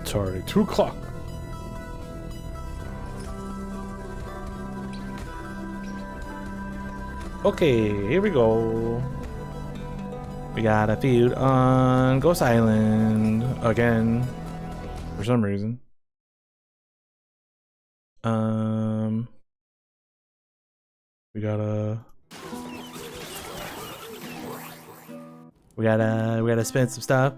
Atari 2 o'clock. Okay, here we go. We got a feud on Ghost Island again for some reason. We gotta spend some stuff.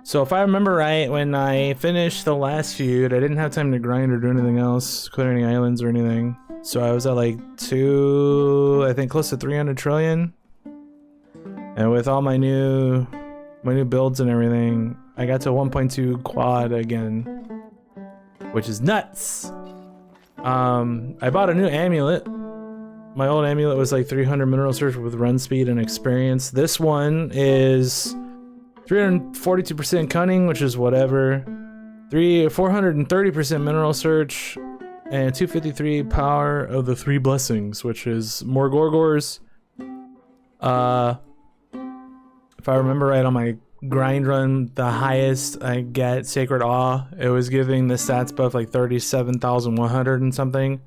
So if I remember right, when I finished the last feud, I didn't have time to grind or do anything else, clear any islands or anything. So I was at like I think close to 300 trillion. And with all my new builds and everything, I got to 1.2 quad again, which is nuts. I bought a new amulet. My old amulet was like 300 mineral search with run speed and experience. This one is 342% cunning, which is whatever. 430% mineral search, and 253 power of the 3 blessings, which is more Gorgors. If I remember right, on my grind run, the highest I get Sacred Awe, it was giving the stats buff like 37,100 and something,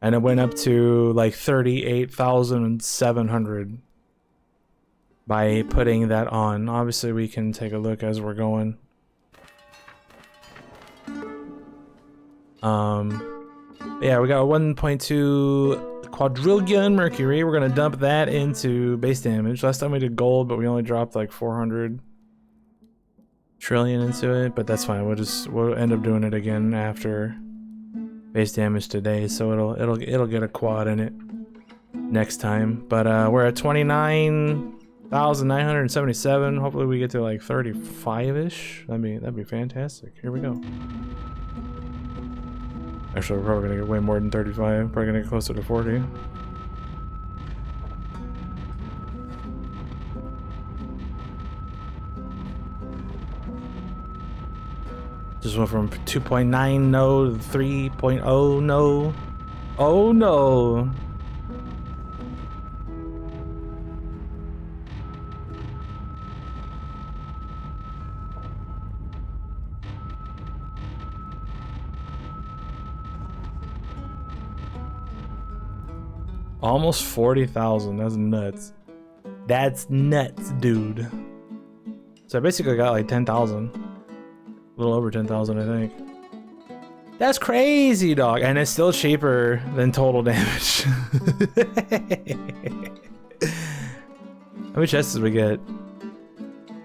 and it went up to like 38,700 by putting that on. Obviously we can take a look as we're going. Yeah, we got 1.2 quadrillion mercury. We're gonna dump that into base damage. Last time we did gold, but we only dropped like 400 trillion into it, but that's fine. We'll end up doing it again after base damage today, so it'll get a quad in it next time. But we're at 29,977. Hopefully we get to like 35-ish. That'd be fantastic. Here we go. Actually, we're probably gonna get way more than 35. Probably gonna get closer to 40. Just went from 2.9 no to 3.0 no. Oh no. Almost 40,000. That's nuts. That's nuts, dude. So I basically got like 10,000. A little over 10,000, I think. That's crazy, dog. And it's still cheaper than total damage. How many chests did we get?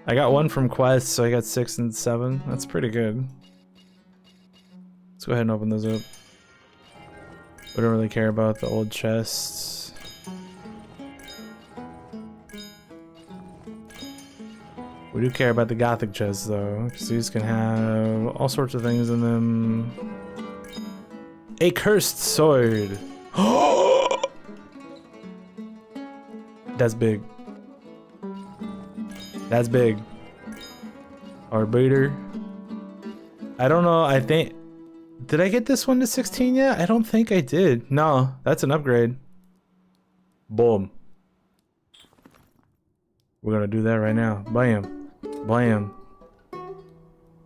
I got 1 from Quest, so I got 6 and 7. That's pretty good. Let's go ahead and open those up. We don't really care about the old chests. We do care about the Gothic chests though, because these can have all sorts of things in them. A cursed sword. That's big. That's big. Our beater. I don't know, I think... Did I get this one to 16 yet? I don't think I did. No, that's an upgrade. Boom. We're gonna do that right now. Bam. Bam.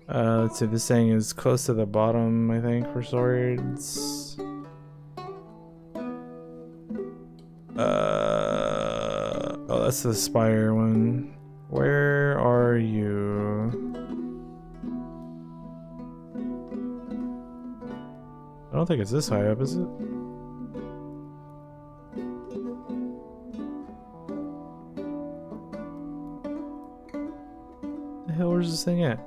Let's see, this thing is close to the bottom, I think, for swords. Oh, that's the spire one. Where are you? I don't think it's this high up, is it? The hell, where's this thing at?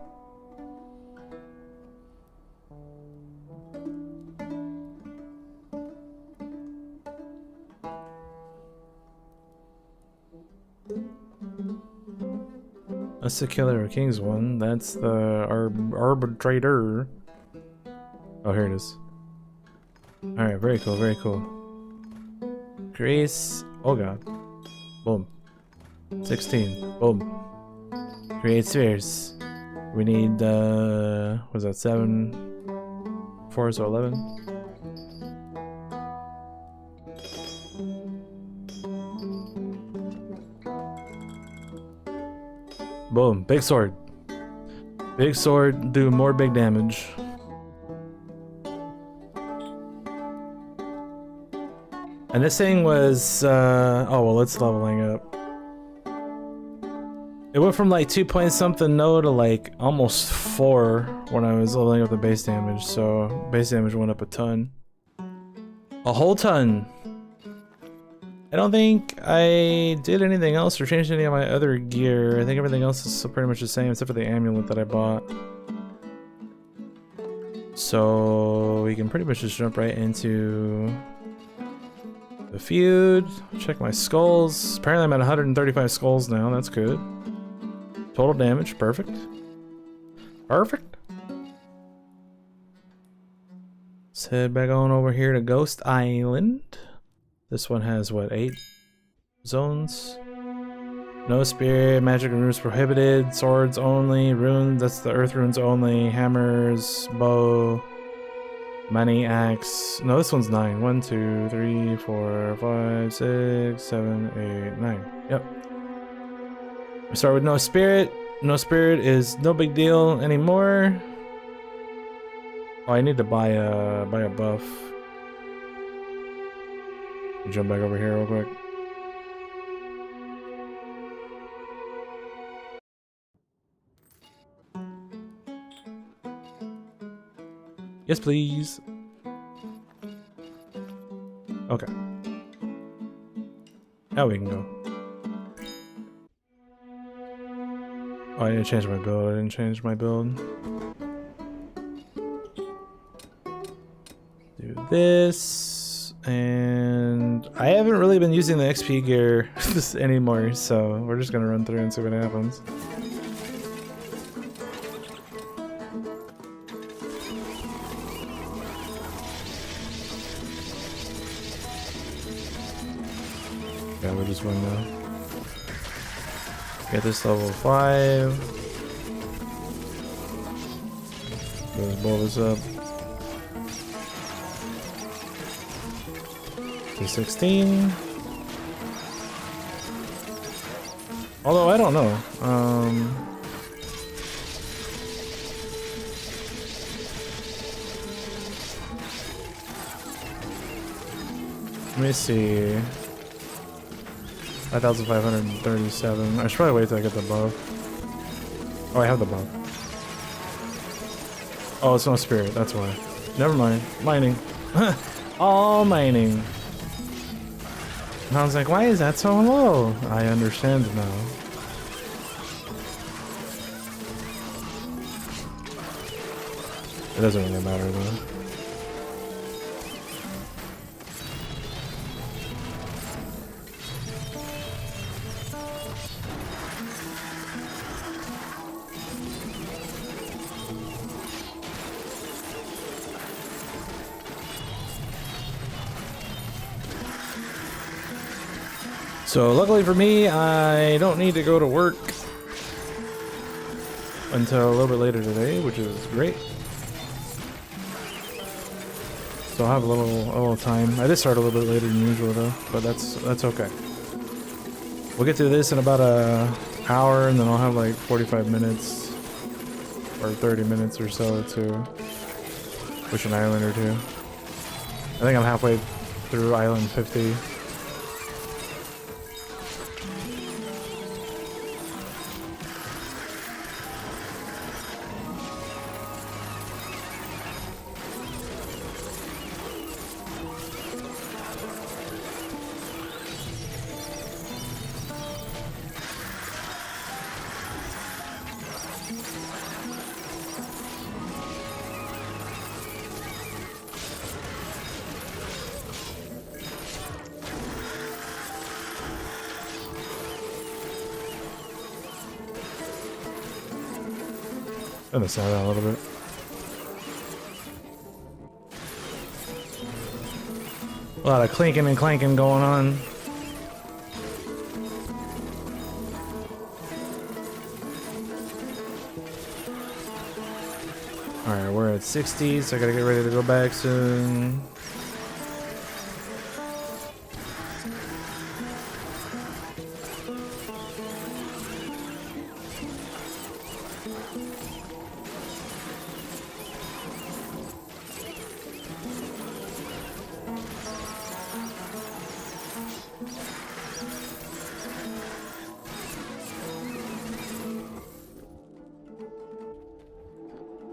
That's the Killer of Kings one. That's the arbitrator. Oh, here it is. Alright, very cool, very cool. Grace. Oh god. Boom. 16. Boom. Create spheres. We need, was that 7? 4, so 11? Boom. Big sword. Big sword, do more big damage. And this thing was, oh well, it's leveling up. It went from like 2 point something no to like almost 4 when I was leveling up the base damage, so base damage went up a ton. A whole ton. I don't think I did anything else or changed any of my other gear. I think everything else is still pretty much the same except for the amulet that I bought. So we can pretty much just jump right into the feud. Check my skulls. Apparently I'm at 135 skulls now. That's good. Total damage. Perfect. Perfect. Let's head back on over here to Ghost Island. This one has what, 8 zones? No spirit, magic and runes prohibited, swords only, runes, that's the earth runes only, hammers, bow, money, axe. No, this one's 9. 1, 2, 3, 4, 5, 6, 7, 8, 9. Yep. We start with no spirit. No spirit is no big deal anymore. Oh, I need to buy a buff. Jump back over here real quick. Yes, please. Okay. Now we can go. Oh, I didn't change my build. I didn't change my build. Do this. And I haven't really been using the XP gear anymore, so we're just gonna run through and see what happens. Yeah, we'll just win now. Get this level 5. Let's blow this up. To 16. Although I don't know. Let me see. 5,537. I should probably wait till I get the buff. Oh, I have the buff. Oh, it's no spirit. That's why. Never mind. Mining. All mining. And I was like, why is that so low? I understand now. It doesn't really matter though. So luckily for me, I don't need to go to work until a little bit later today, which is great. So I'll have a little time. I did start a little bit later than usual though, but that's okay. We'll get to this in about an hour, and then I'll have like 45 minutes or 30 minutes or so to push an island or two. I think I'm halfway through island 50. Gonna slow down a little bit. A lot of clinking and clanking going on. Alright, we're at 60, so I gotta get ready to go back soon.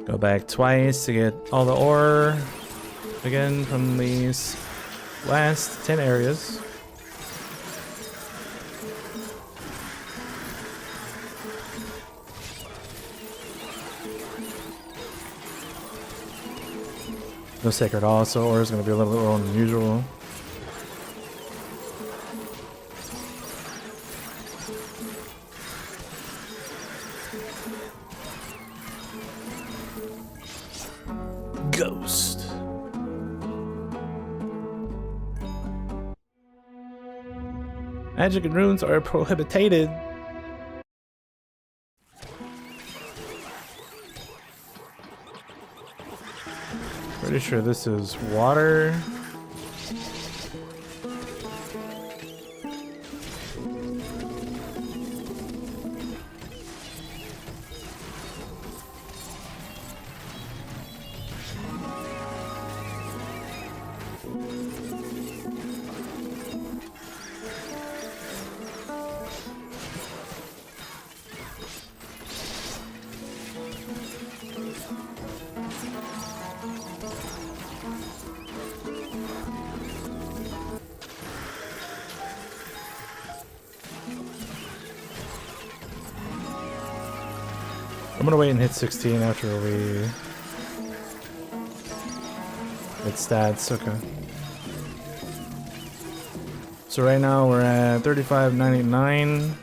Go back twice to get all the ore again from these last 10 areas. No sacred also, ore is going to be a little bit more unusual. Ghost. Magic and runes are prohibited. Pretty sure this is water. I'm gonna wait and hit 16 after we hit stats. Okay. So right now we're at 35.99.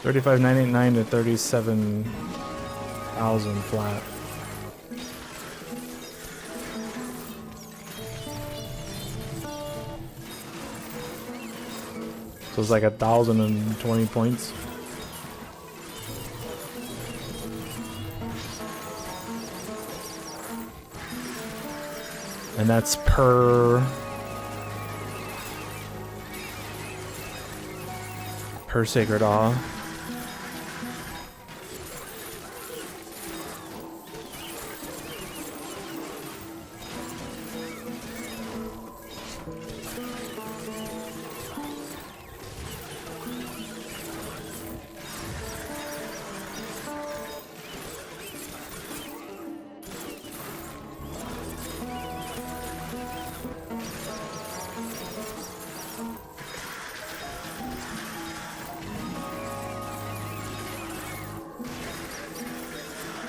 $35.99 to 37,000 flat. So it's like 1,020 points. And that's per sacred awe.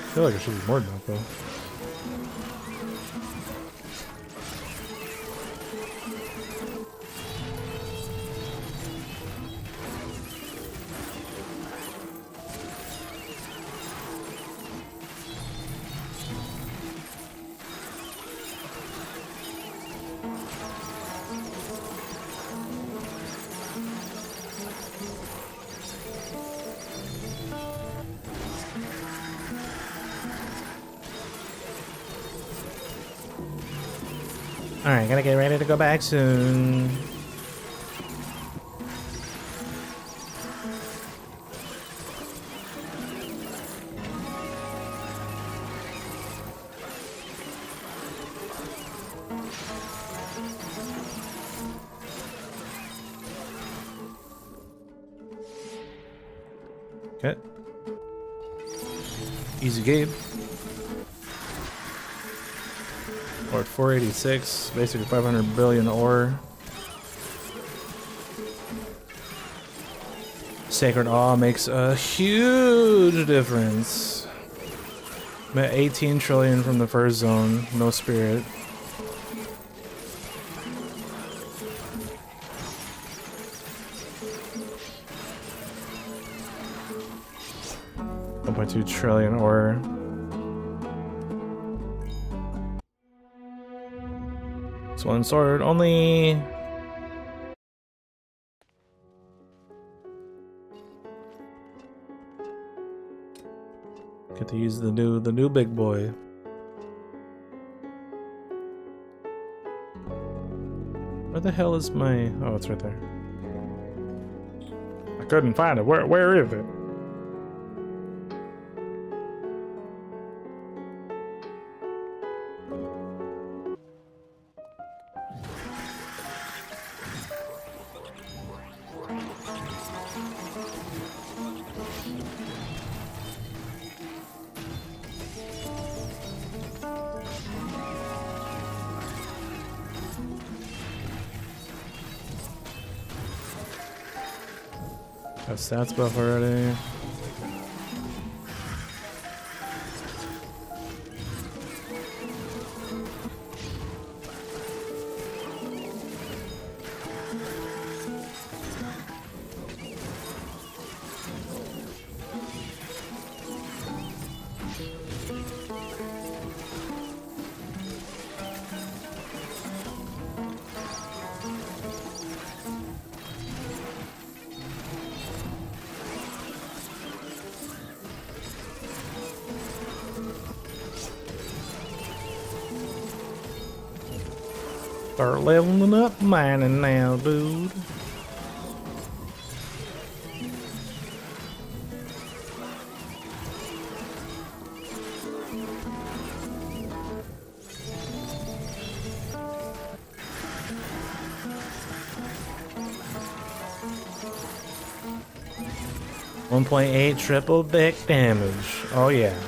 I feel like it should be more than that though. Alright, gotta get ready to go back soon. Okay. Easy game. We're at 486, basically 500 billion ore. Sacred Awe makes a huge difference. I'm at 18 trillion from the first zone, no spirit. $1.2 trillion ore. It's one sword only. Get to use the new big boy. Where the hell is my? Oh, it's right there. I couldn't find it. Where is it? Got stats buff already. Start leveling up mining now, dude. .8 triple deck damage. Oh yeah.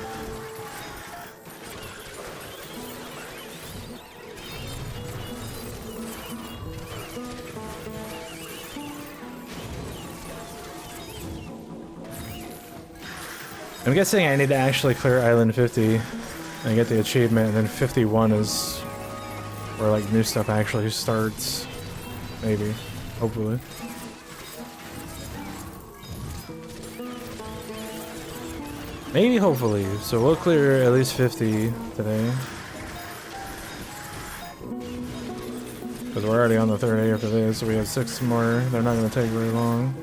I'm guessing I need to actually clear Island 50 and get the achievement, and then 51 is where like new stuff actually starts. Maybe. Hopefully. Maybe, hopefully. So we'll clear at least 50 today. Because we're already on the third day after this, so we have 6 more. They're not going to take very long.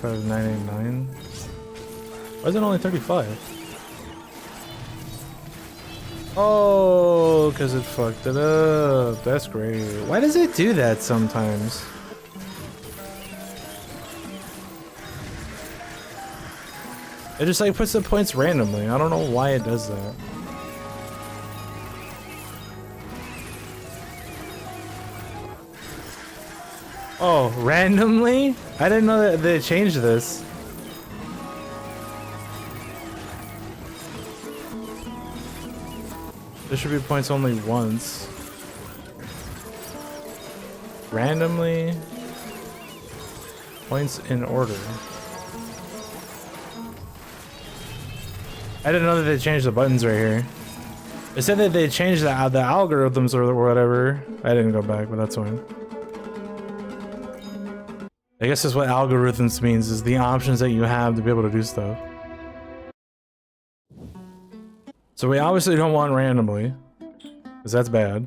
$35,989. Why is it only 35? Oh, because it fucked it up. That's great. Why does it do that sometimes? It just like puts the points randomly. I don't know why it does that. Oh, randomly? I didn't know that they changed this. There should be points only once. Randomly. Points in order. I didn't know that they changed the buttons right here. It said that they changed the algorithms or whatever. I didn't go back, but that's fine. I guess that's what algorithms means, is the options that you have to be able to do stuff. So we obviously don't want randomly, because that's bad.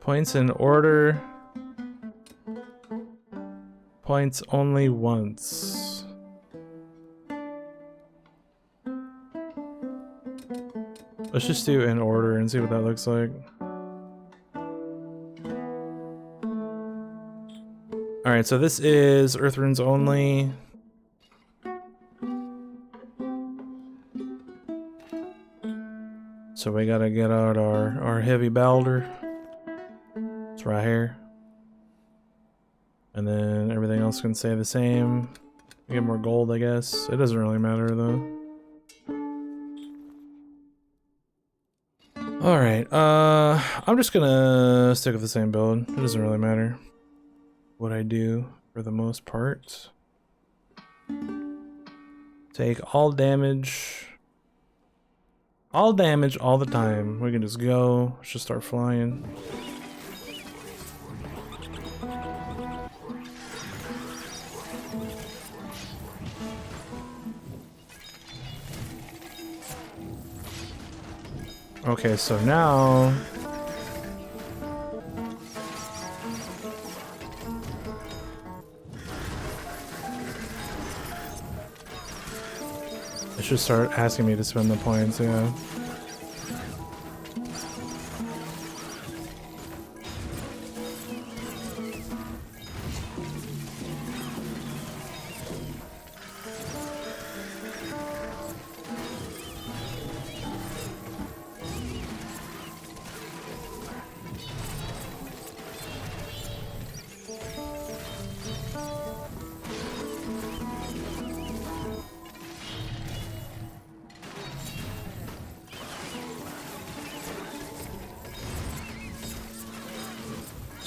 Points in order. Points only once. Let's just do in order and see what that looks like. Alright, so this is Earth Runes only. So we gotta get out our heavy balder. It's right here. And then everything else can stay the same. We get more gold, I guess. It doesn't really matter though. Alright, I'm just gonna stick with the same build. It doesn't really matter what I do for the most part. Take all damage. All damage all the time. We can just go. Let's just start flying. Okay, so now it should start asking me to spend the points, yeah.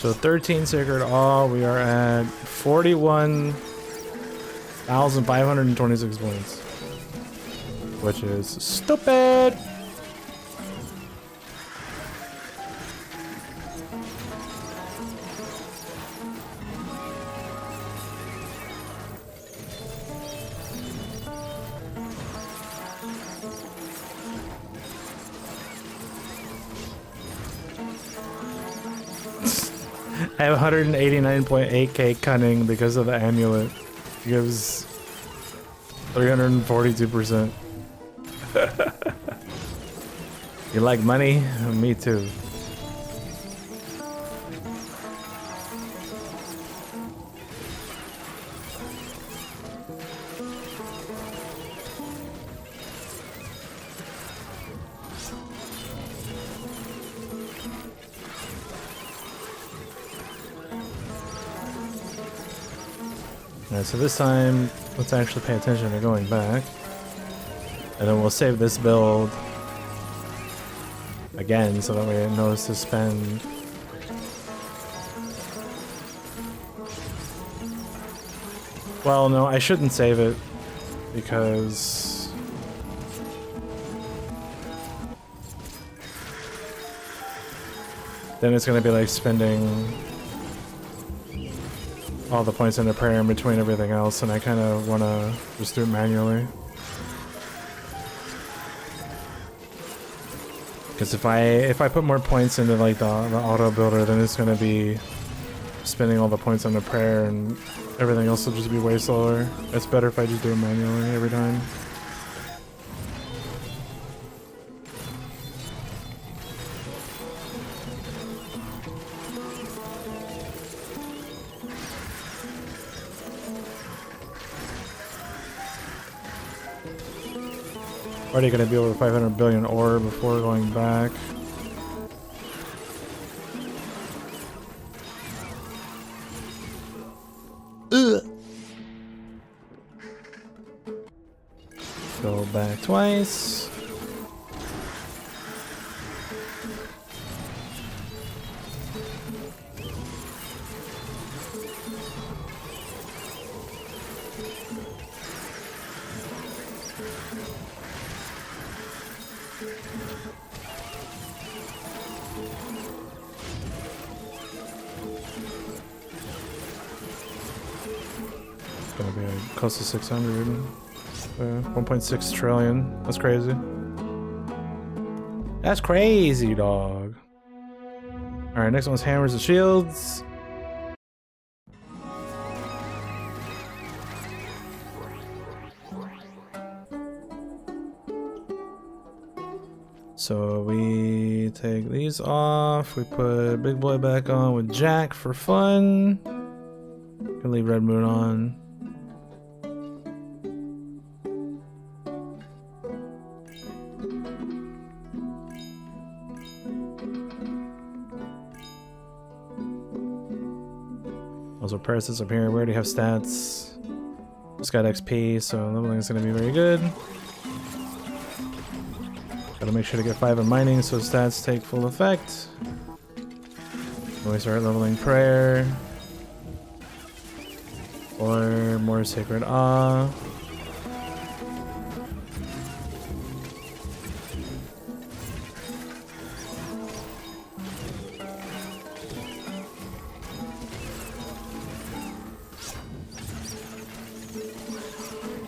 So 13 Sacred Awe, we are at 41,526 points. Which is stupid! I have 189.8k cunning because of the amulet. It gives 342%. You like money? Me too. Alright, so this time, let's actually pay attention to going back. And then we'll save this build again so that we know to spend. Well, no, I shouldn't save it because then it's going to be like spending all the points into prayer in between everything else, and I kind of want to just do it manually. Because if I put more points into like the auto builder, then it's gonna be spending all the points on the prayer, and everything else will just be way slower. It's better if I just do it manually every time. Already gonna be over 500 billion ore before going back. Ugh. Go back twice. Gonna be close to 600. 1.6 trillion. That's crazy. That's crazy, dog. Alright, next one's hammers and shields. So we take these off. We put Big Boy back on with Jack for fun. Can leave Red Moon on. Also, Parasites up here. We already have stats. Just got XP, so leveling is going to be very good. Gotta make sure to get 5 in mining so stats take full effect. When we start leveling prayer. Or more Sacred Awe.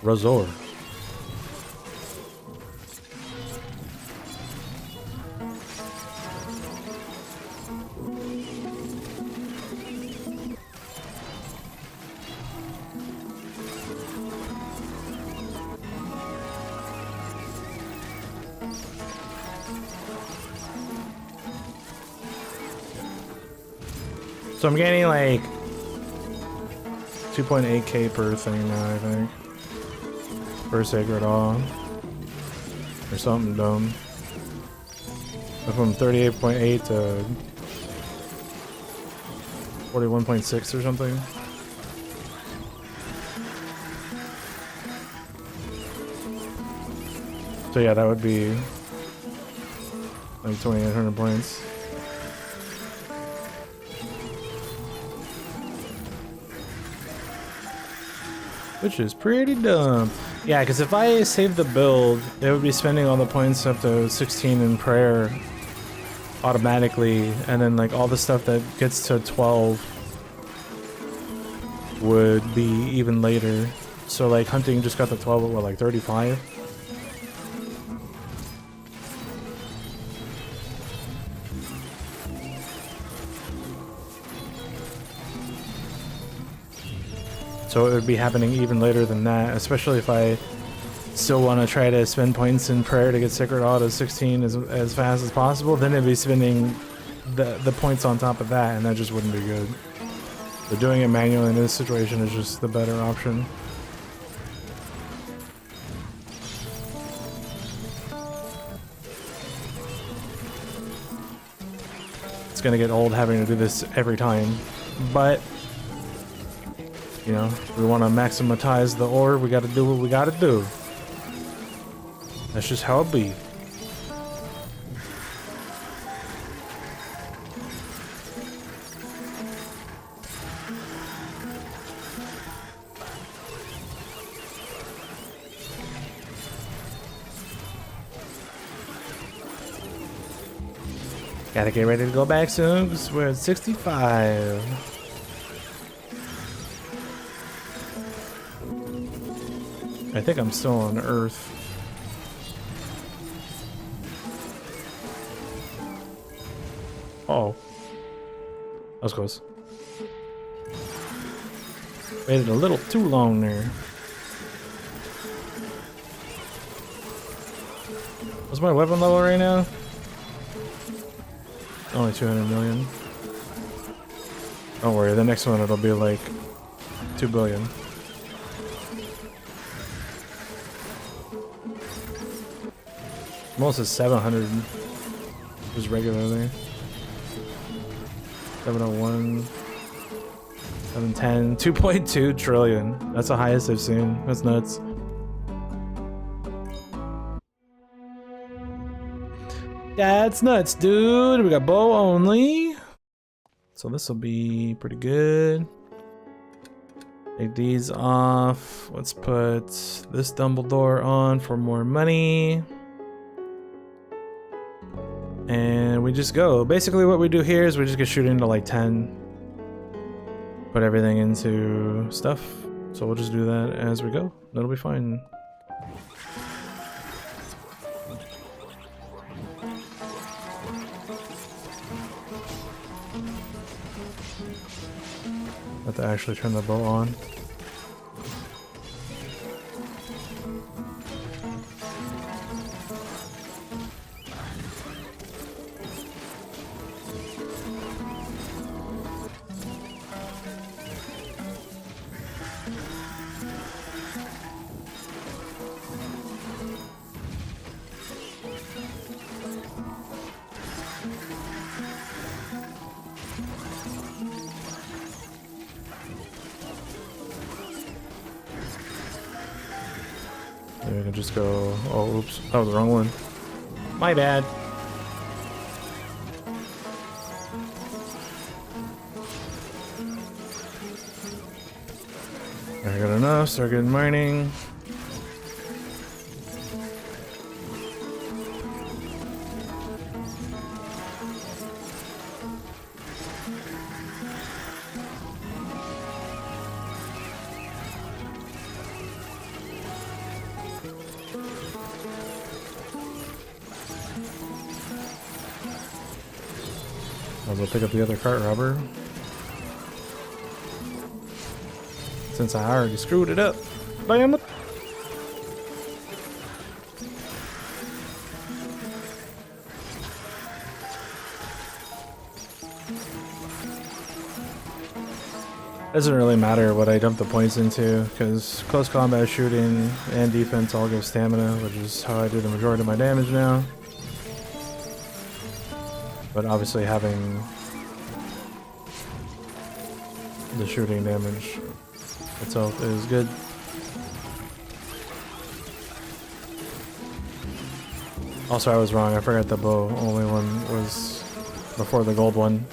Razor. So I'm getting like 2.8k per thing now, I think. Per Sacred Awe. Or something dumb. From 38.8 to 41.6 or something. So yeah, that would be like 2,800 points. Which is pretty dumb. Yeah, because if I save the build, it would be spending all the points up to 16 in prayer automatically, and then like all the stuff that gets to 12 would be even later. So like hunting just got to 12 at what, like 35? So it would be happening even later than that, especially if I still want to try to spend points in prayer to get Sacred Awe to 16 as fast as possible, then it'd be spending the points on top of that, and that just wouldn't be good. So doing it manually in this situation is just the better option. It's gonna get old having to do this every time, but you know, if we want to maximize the ore, we gotta do what we gotta do. That's just how it be. Gotta get ready to go back soon because we're at 65. I think I'm still on Earth. Oh. That was close. Waited a little too long there. What's my weapon level right now? Only 200 million. Don't worry, the next one it'll be like 2 billion. Most is 700 just regularly. 701, 710, 2.2 trillion. That's the highest I've seen. That's nuts. That's nuts, dude. We got bow only. So this will be pretty good. Take these off. Let's put this Dumbledore on for more money. And we just go. Basically what we do here is we just get shooting into like 10. Put everything into stuff. So we'll just do that as we go. That'll be fine. Have to actually turn the bow on. We can just go. Oh, oops. That was the wrong one. My bad. I got enough. Start getting mining. I'll pick up the other cart robber. Since I already screwed it up. Damn it! Doesn't really matter what I dump the points into, because close combat shooting and defense all give stamina, which is how I do the majority of my damage now. But obviously having the shooting damage itself is good. Also, I was wrong. I forgot the bow only one was before the gold one.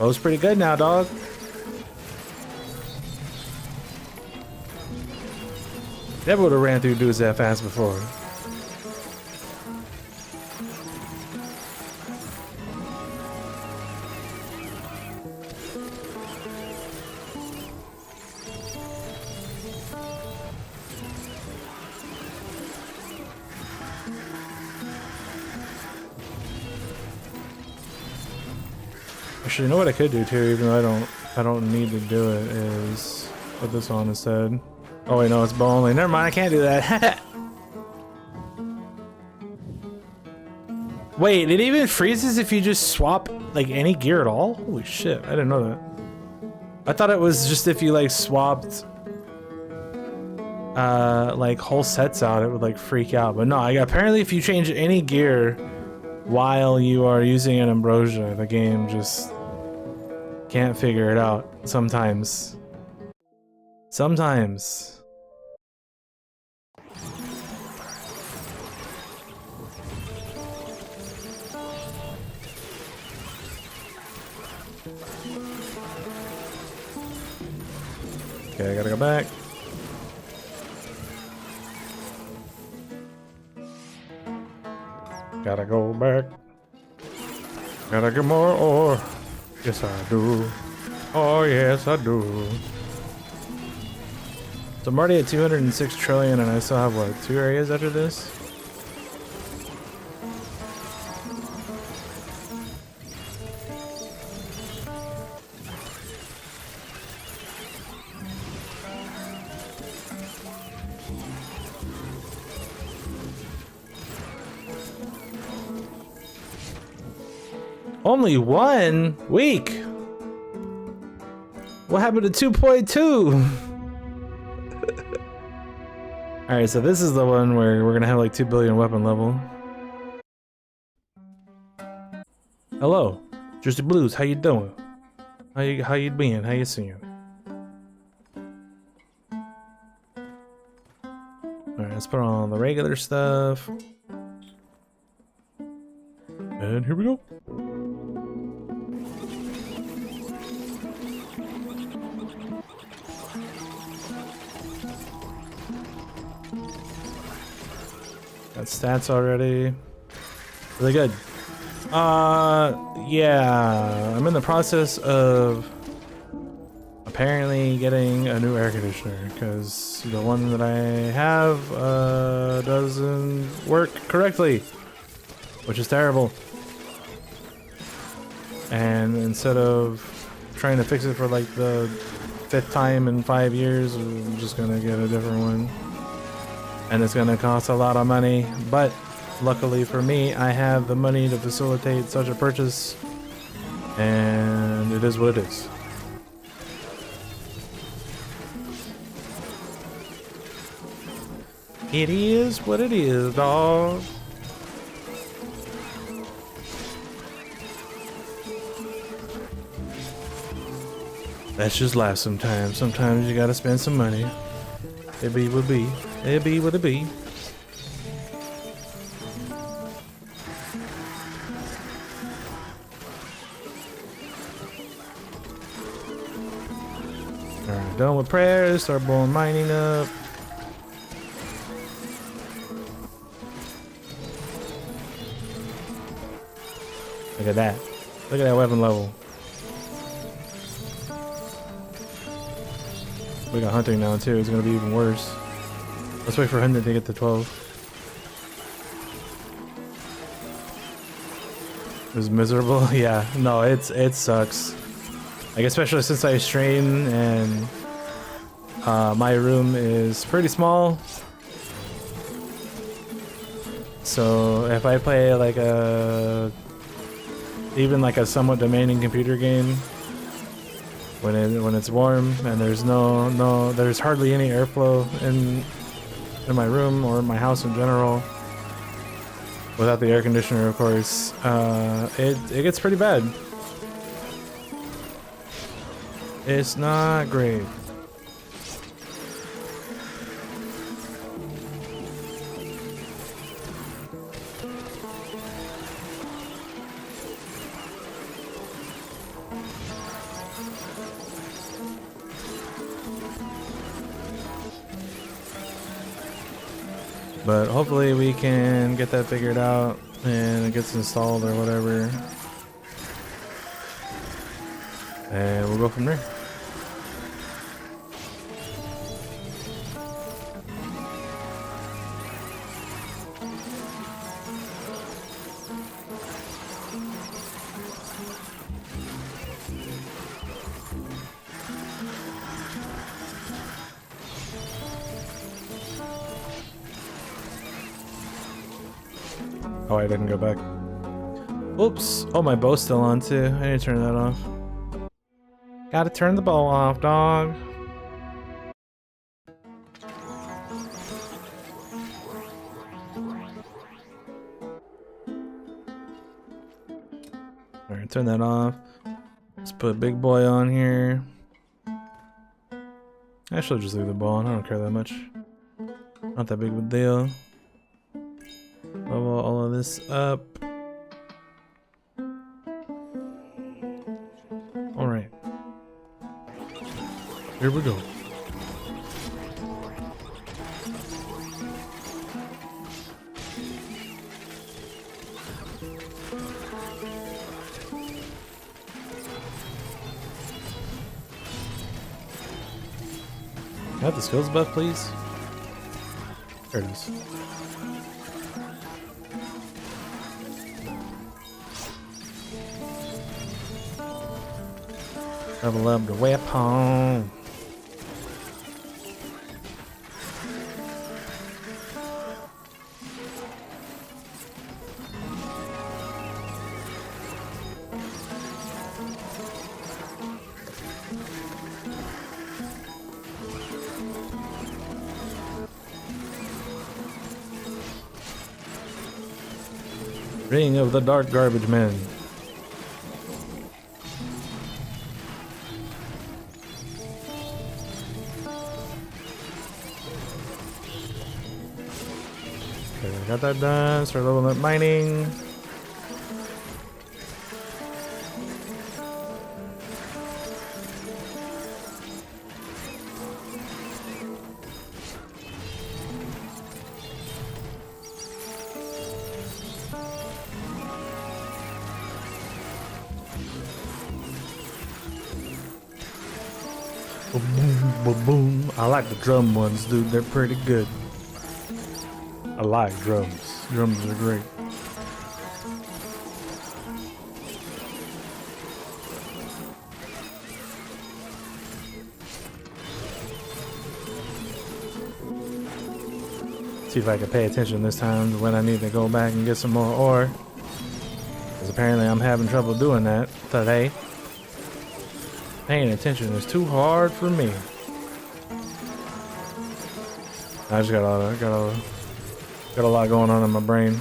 Oh, it's pretty good now, dog. Never would have ran through dudes that fast before. Actually, you know what I could do too, even though I don't need to do it, is put this on instead. Oh wait, no, it's bow only. Never mind, I can't do that. Wait, it even freezes if you just swap like any gear at all? Holy shit, I didn't know that. I thought it was just if you like swapped like whole sets out, it would like freak out. But no, apparently if you change any gear while you are using an ambrosia, the game just can't figure it out sometimes. Sometimes. Okay, I gotta go back. Gotta go back. Gotta get more ore. Yes, I do. Oh, yes, I do. So I'm already at 206 trillion and I still have, what, 2 areas after this? Only 1 week? What happened to 2.2? Alright, so this is the one where we're gonna have like 2 billion weapon level. Hello, Jersey Blues, how you doing? How you been? How you seeing? Alright, let's put on the regular stuff. And here we go. Got stats already. Really good. Yeah, I'm in the process of apparently getting a new air conditioner because the one that I have doesn't work correctly, which is terrible. And instead of trying to fix it for like the 5th time in 5 years, I'm just gonna get a different one. And it's gonna cost a lot of money, but luckily for me, I have the money to facilitate such a purchase, and it is what it is. It is what it is, dog. That's just life sometimes. Sometimes you gotta spend some money. It be what be. It be what it be. Alright, done with prayers. Start blowing mining up. Look at that. Look at that weapon level. We got hunting now too. It's gonna be even worse. Let's wait for hunting to get to 12. It was miserable. Yeah, no, it sucks. Like especially since I stream and my room is pretty small. So if I play like even like a somewhat demanding computer game, when it's warm and there's there's hardly any airflow in my room or my house in general, without the air conditioner, of course, it gets pretty bad. It's not great. But hopefully we can get that figured out and it gets installed or whatever. And we'll go from there. Oh, I didn't go back. Oops. Oh, my bow's still on too. I need to turn that off. Gotta turn the bow off, dog. Alright, turn that off. Let's put Big Boy on here. Actually, just leave the bow on. I don't care that much. Not that big of a deal. Level all of this up. Alright. Here we go. Can I have the skills buff, please? There it is. Level up the weapon. Ring of the Dark Garbage Men. Okay, got that done. Start leveling up mining. Boom, boom, boom, boom. I like the drum ones, dude. They're pretty good. I like drums. Drums are great. See if I can pay attention this time when I need to go back and get some more ore. Because apparently I'm having trouble doing that today. Paying attention is too hard for me. I just got a lot going on in my brain.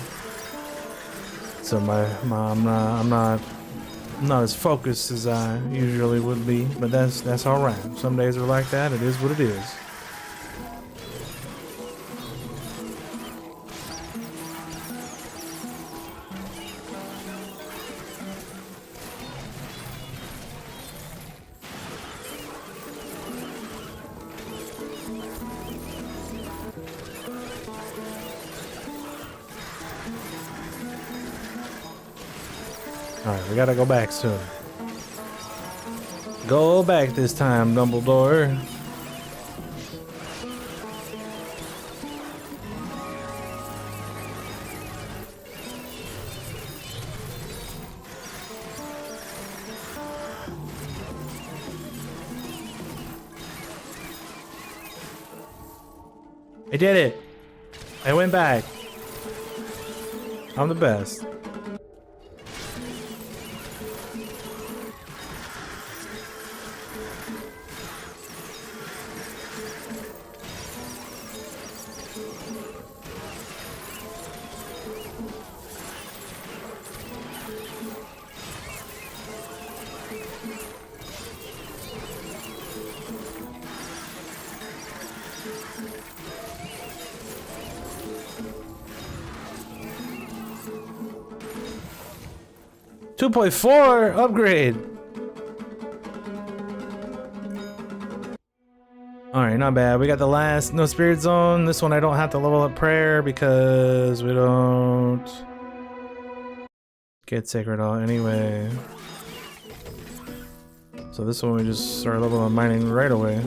So I'm not as focused as I usually would be, but that's all right. Some days are like that. It is what it is. Alright, we gotta go back soon. Go back this time, Dumbledore. I did it! I went back. I'm the best. $2.4 upgrade. All Alright, not bad. We got the last no spirit zone. This one I don't have to level up prayer because we don't get sacred all anyway. So this one we just start leveling mining right away.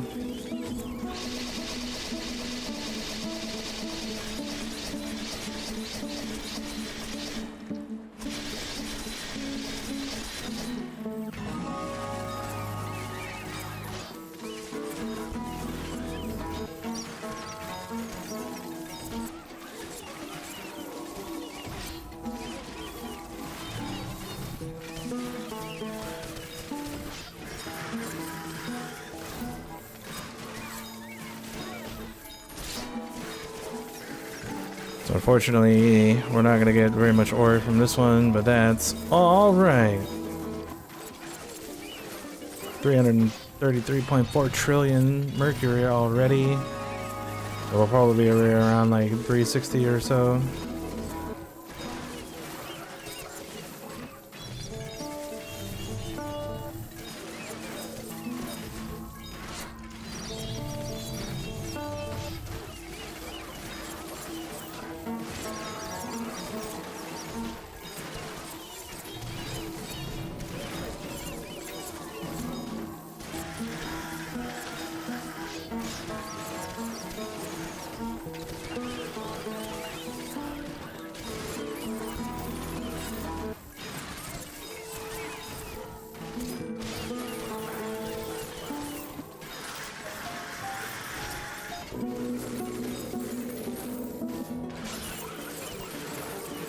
So unfortunately, we're not gonna get very much ore from this one, but that's alright. 333.4 trillion mercury already. So we'll probably be around like 360 or so.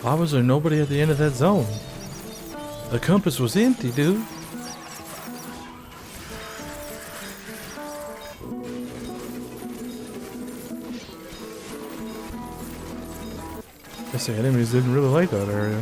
Why was there nobody at the end of that zone? The compass was empty, dude. I say enemies didn't really like that area.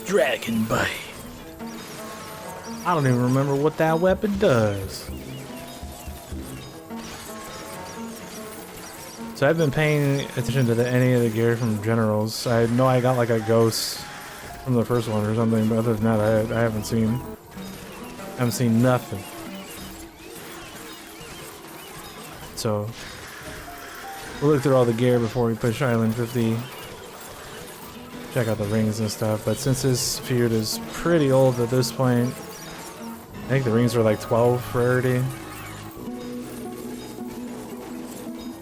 Dragon Bite. I don't even remember what that weapon does. So I've been paying attention to any of the gear from generals. I know I got like a ghost from the first one or something, but other than that, I haven't seen nothing. So we'll look through all the gear before we push Island 50. Check out the rings and stuff, but since this feud is pretty old at this point, I think the rings are like 12 rarity.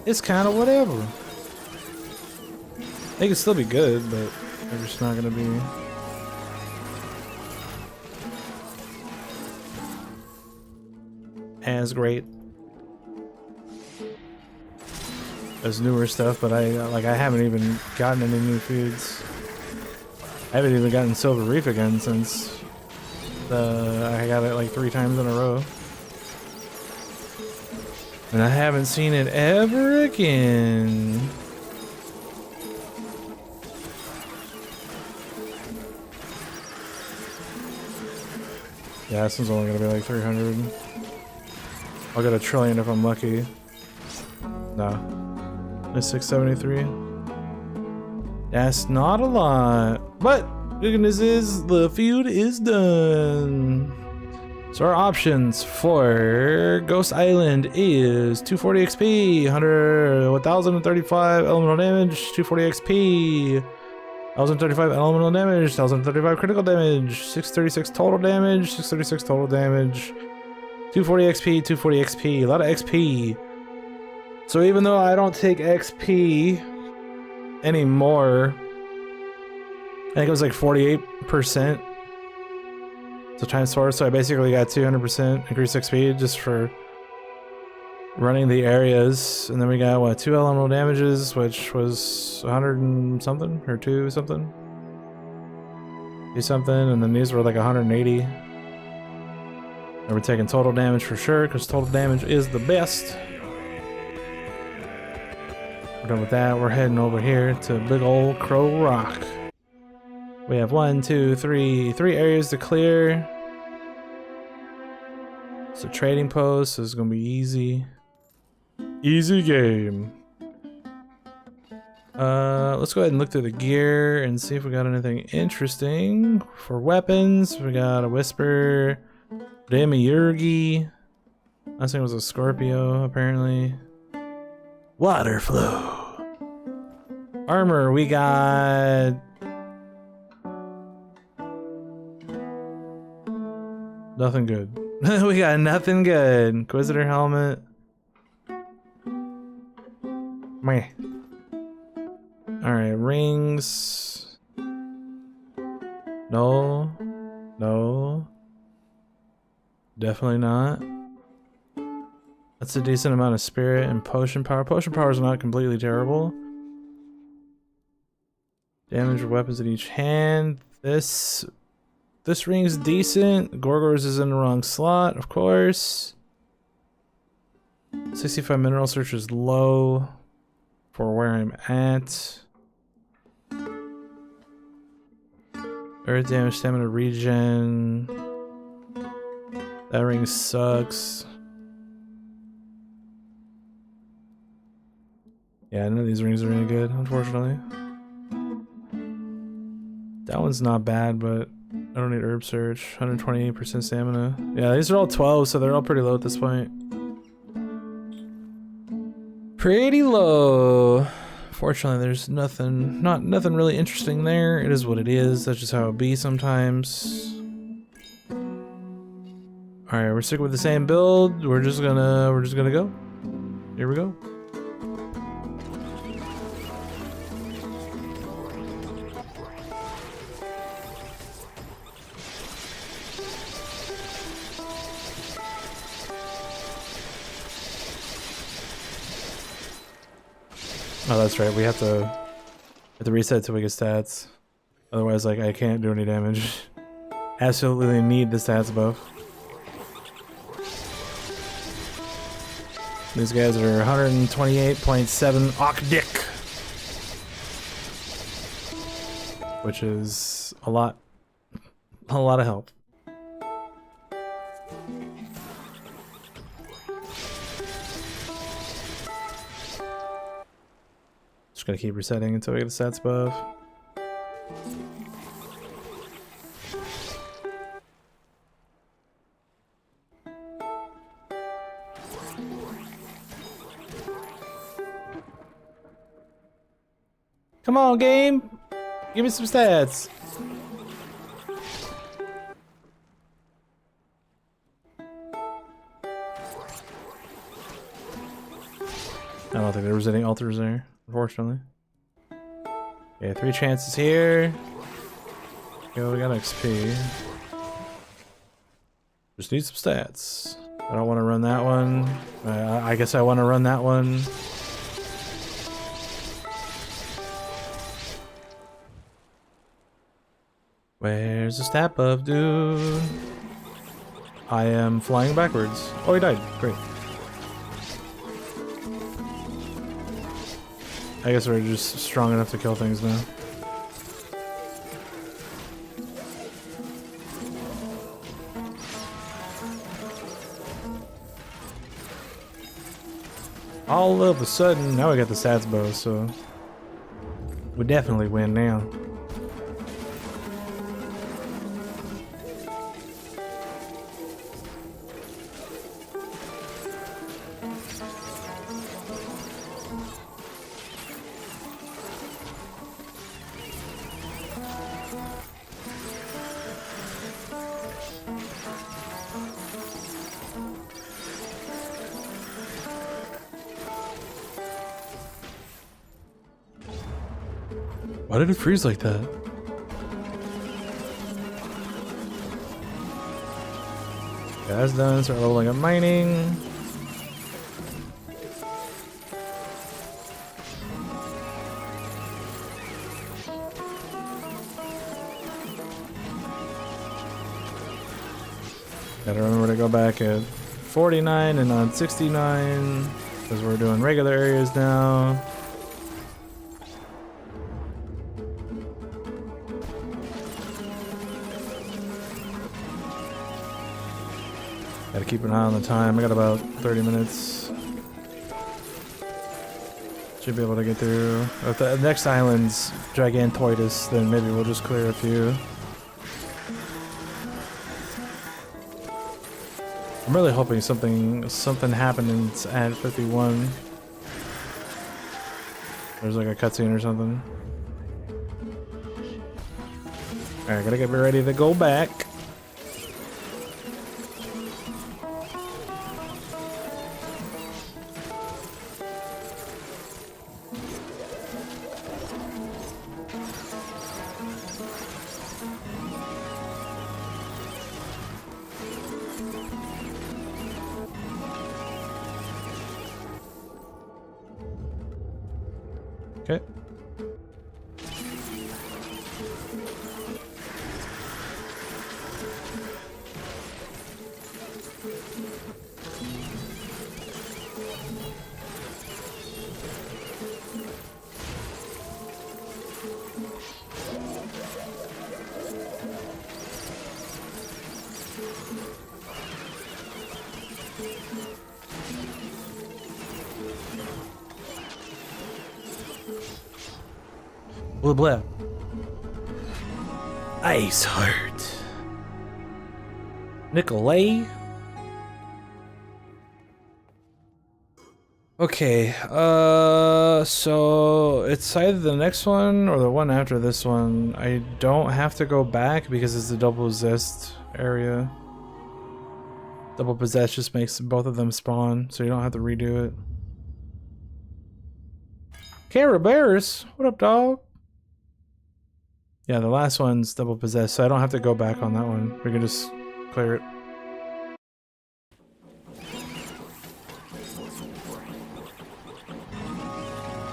It's kind of whatever. They can still be good, but they're just not gonna be. As great as newer stuff, but I haven't even gotten any new feuds. I haven't even gotten Silver Reef again since I got it like 3 times in a row. And I haven't seen it ever again. Yeah, this one's only gonna be like 300. I'll get 1 trillion if I'm lucky. No. It's 673. That's not a lot. But good news is the feud is done. So our options for Ghost Island is 240 XP, 1035 elemental damage, 240 XP, 1035 elemental damage, 1035 critical damage, 636 total damage, 636 total damage, 240 XP, 240 XP, a lot of XP. So even though I don't take XP anymore, I think it was like 48%. So times 4, so I basically got 200% increased XP just for running the areas. And then we got, what, 2 elemental damages, which was 100 and something, or 2 something? 2 something, and then these were like 180. And we're taking total damage for sure, because total damage is the best. We're done with that. We're heading over here to Big Old Crow Rock. We have 1, 2, 3 areas to clear. It's a trading post, so it's gonna be easy. Easy game. Let's go ahead and look through the gear and see if we got anything interesting. For weapons, we got a Whisper, Demiurgi. Last thing was a Scorpio, apparently. Water flow. Armor, we got nothing good. We got nothing good. Inquisitor helmet. Meh. Alright, rings. No. No. Definitely not. That's a decent amount of spirit and potion power. Potion power is not completely terrible. Damage or weapons in each hand. This ring's decent. Gorgor's is in the wrong slot, of course. 65 mineral search is low for where I'm at. Earth damage, stamina regen. That ring sucks. Yeah, none of these rings are any good, unfortunately. That one's not bad, but I don't need herb search. 128% stamina. Yeah, these are all 12, so they're all pretty low at this point. Pretty low. Fortunately, there's nothing really interesting there. It is what it is. That's just how it be sometimes. All right, we're sticking with the same build. We're just gonna go. Here we go. Oh, that's right. We have to reset till we get stats. Otherwise, like, I can't do any damage. Absolutely need the stats buff. These guys are 128.7 Ocdic, which is a lot of help. Just gonna keep resetting until we get the stats buff. Come on, game! Give me some stats! I don't think there was any altars there, unfortunately. Okay, 3 chances here. Yo, we got XP. Just need some stats. I don't want to run that one. I guess I want to run that one. Where's the stat buff, dude? I am flying backwards. Oh, he died. Great. I guess we're just strong enough to kill things now. All of a sudden, now we got the stats bow, so we definitely win now. Why did it freeze like that? Yeah, that's done. Start leveling up mining. Gotta remember to go back at 49 and on 69 because we're doing regular areas now. Gotta keep an eye on the time. I got about 30 minutes. Should be able to get through. If the next island's Gigantoidus, then maybe we'll just clear a few. I'm really hoping something happens at 51. There's like a cutscene or something. Alright, gotta get ready to go back. Okay. Blah blah. Ice Heart. Nicolay. Okay, so it's either the next one or the one after this one. I don't have to go back because it's the double possessed area. Double possessed just makes both of them spawn, so you don't have to redo it. Cara Bears, what up, dog? Yeah, the last one's double possessed, so I don't have to go back on that one. We can just clear it.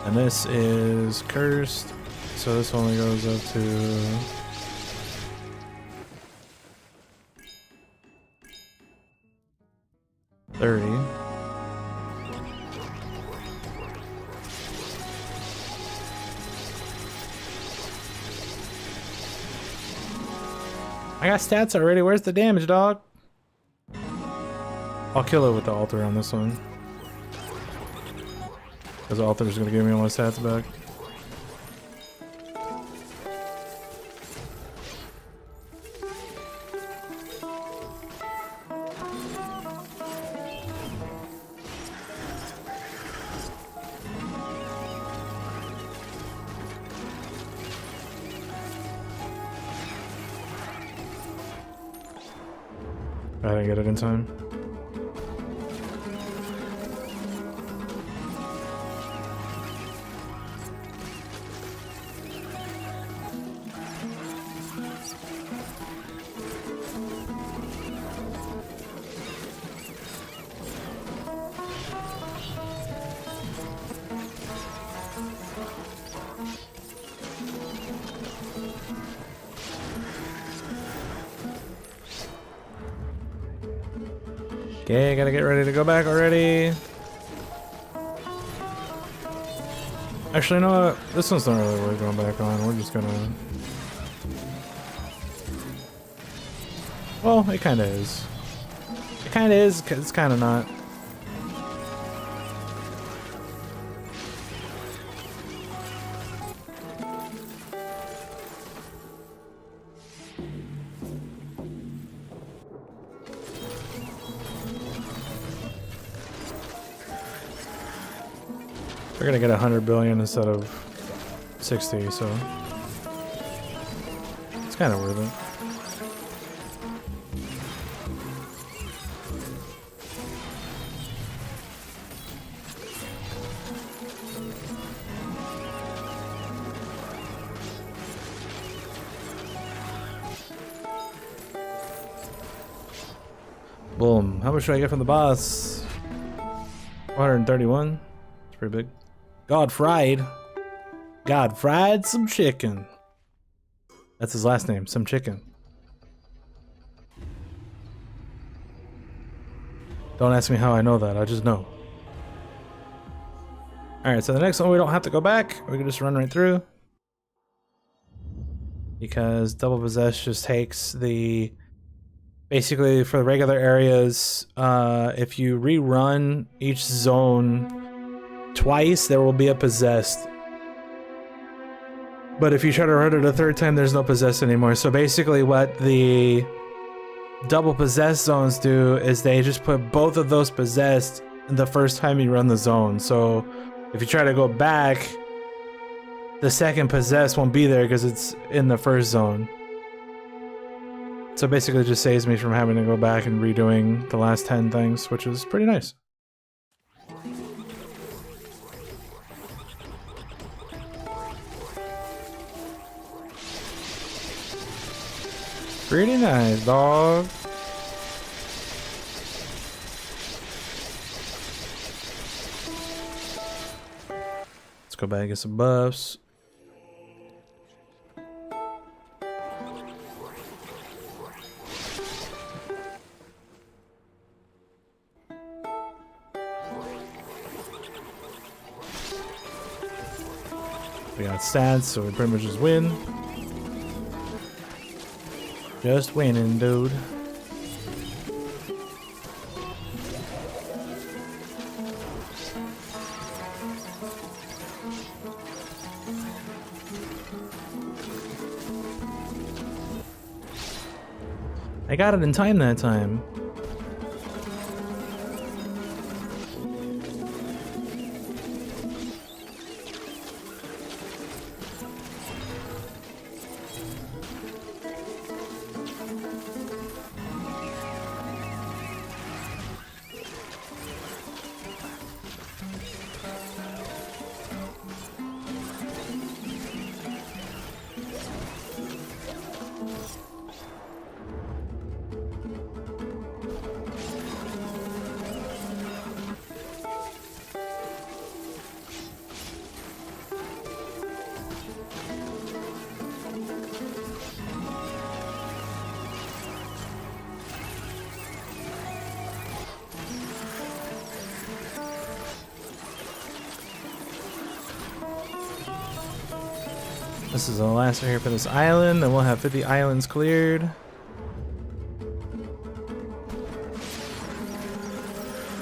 And this is cursed, so this only goes up to 30. I got stats already. Where's the damage, dog? I'll kill it with the altar on this one. Because the altar is going to give me all my stats back. I didn't get it in time. Okay, gotta get ready to go back already. Actually, you know what? This one's not really worth going back on. We're just gonna... Well, it kinda is. It kinda is, it's kinda not. We're gonna get 100 billion instead of 60, so it's kind of worth it. Boom. How much should I get from the boss? 131. It's pretty big. God fried some chicken. That's his last name, some chicken. Don't ask me how I know that, I just know. Alright, so the next one we don't have to go back, we can just run right through. Because double possess just takes the basically for the regular areas, if you rerun each zone twice, there will be a possessed. But if you try to run it a third time, there's no possessed anymore. So basically what the double possessed zones do is they just put both of those possessed the first time you run the zone. So if you try to go back, the second possessed won't be there because it's in the first zone. So basically it just saves me from having to go back and redoing the last 10 things, which is pretty nice. Pretty nice, dog. Let's go back and get some buffs. We got stats, so we pretty much just win. Just winning, dude. I got it in time that time. This is the last right here for this island, then we'll have 50 islands cleared.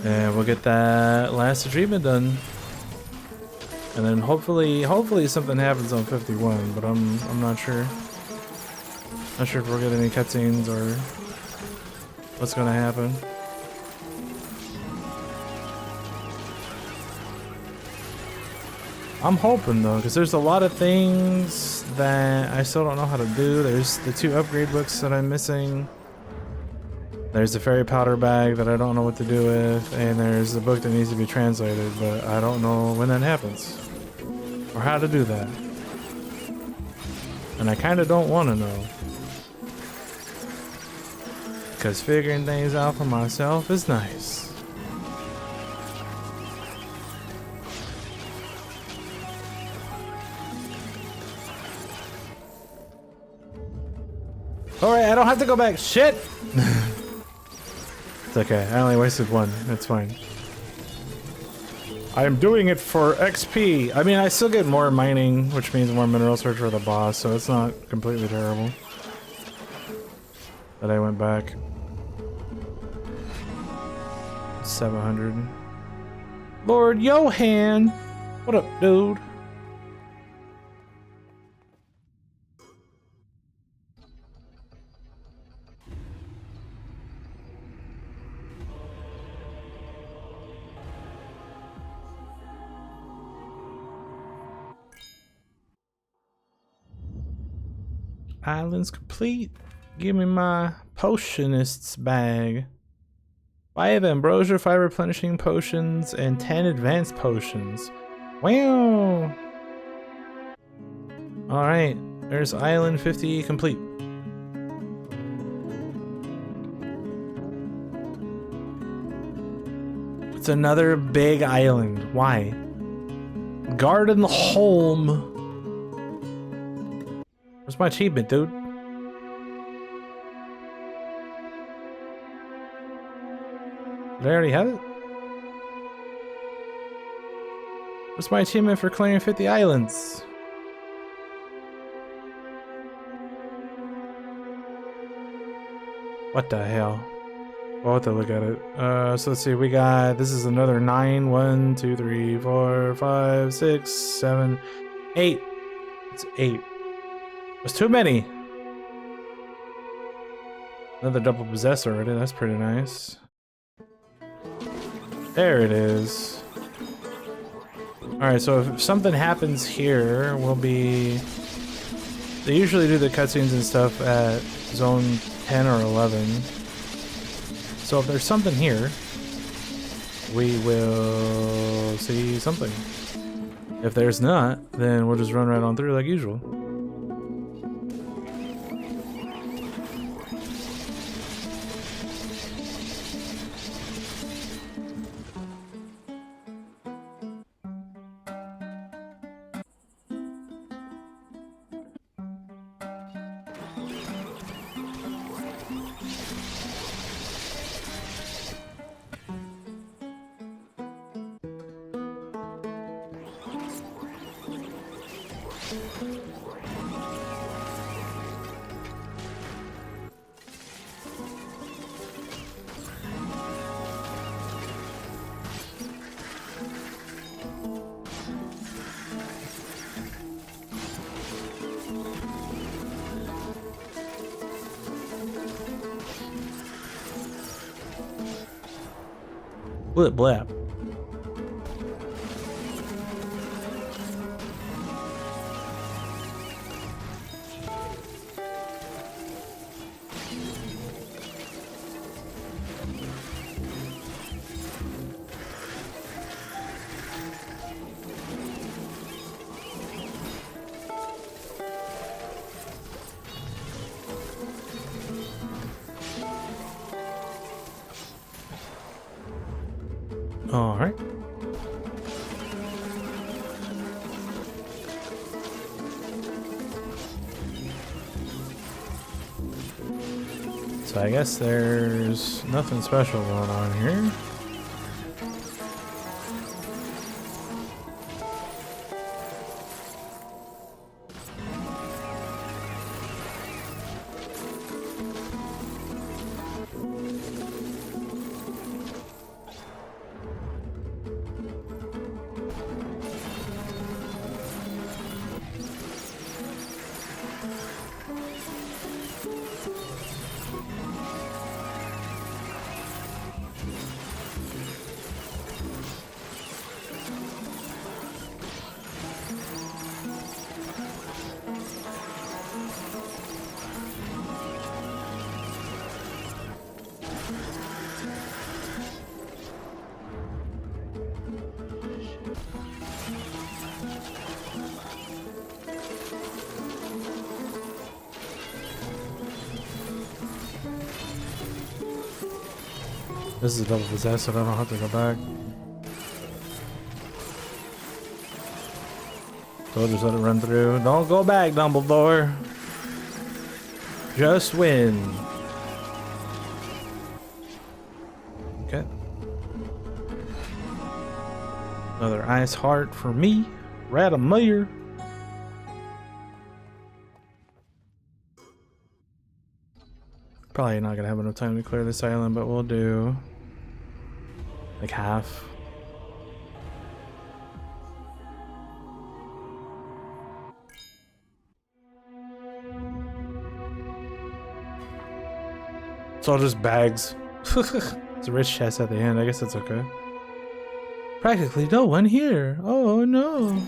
And we'll get that last achievement done. And then hopefully something happens on 51, but I'm not sure. Not sure if we'll get any cutscenes or what's gonna happen. I'm hoping though, because there's a lot of things that I still don't know how to do. There's the 2 upgrade books that I'm missing. There's the fairy powder bag that I don't know what to do with, and there's the book that needs to be translated, but I don't know when that happens or how to do that. And I kind of don't want to know, because figuring things out for myself is nice. Alright, I don't have to go back. Shit! It's okay. I only wasted 1. It's fine. I am doing it for XP. I mean, I still get more mining, which means more mineral search for the boss, so it's not completely terrible that I went back. 700. Lord Johan! What up, dude? Island's complete. Give me my potionist's bag. 5 ambrosia, 5 replenishing potions, and 10 advanced potions. Wow! Alright, there's island 50 complete. It's another big island. Why? Garden Home. Where's my achievement, dude? Did I already have it? What's my achievement for clearing 50 islands? What the hell? We'll have to look at it. So let's see. We got, this is another 9. 1, 2, 3, 4, 5, 6, 7, 8. It's 8. There's too many. Another double possessor already. That's pretty nice. There it is. Alright, so if something happens here, we'll be... They usually do the cutscenes and stuff at zone 10 or 11. So if there's something here, we will see something. If there's not, then we'll just run right on through like usual. Blip blap. All right. So I guess there's nothing special going on here. This is a double possessive, I don't have to go back. So I'll just let it run through. Don't go back, Dumbledore. Just win. Okay. Another ice heart for me. Radamir. Probably not gonna have enough time to clear this island, but we'll do like half. It's all just bags. It's a rich chest at the end. I guess that's okay. Practically no one here. Oh no.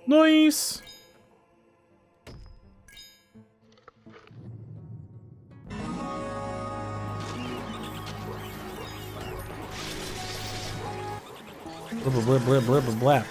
Nice. Blip blip blip blip blip blap.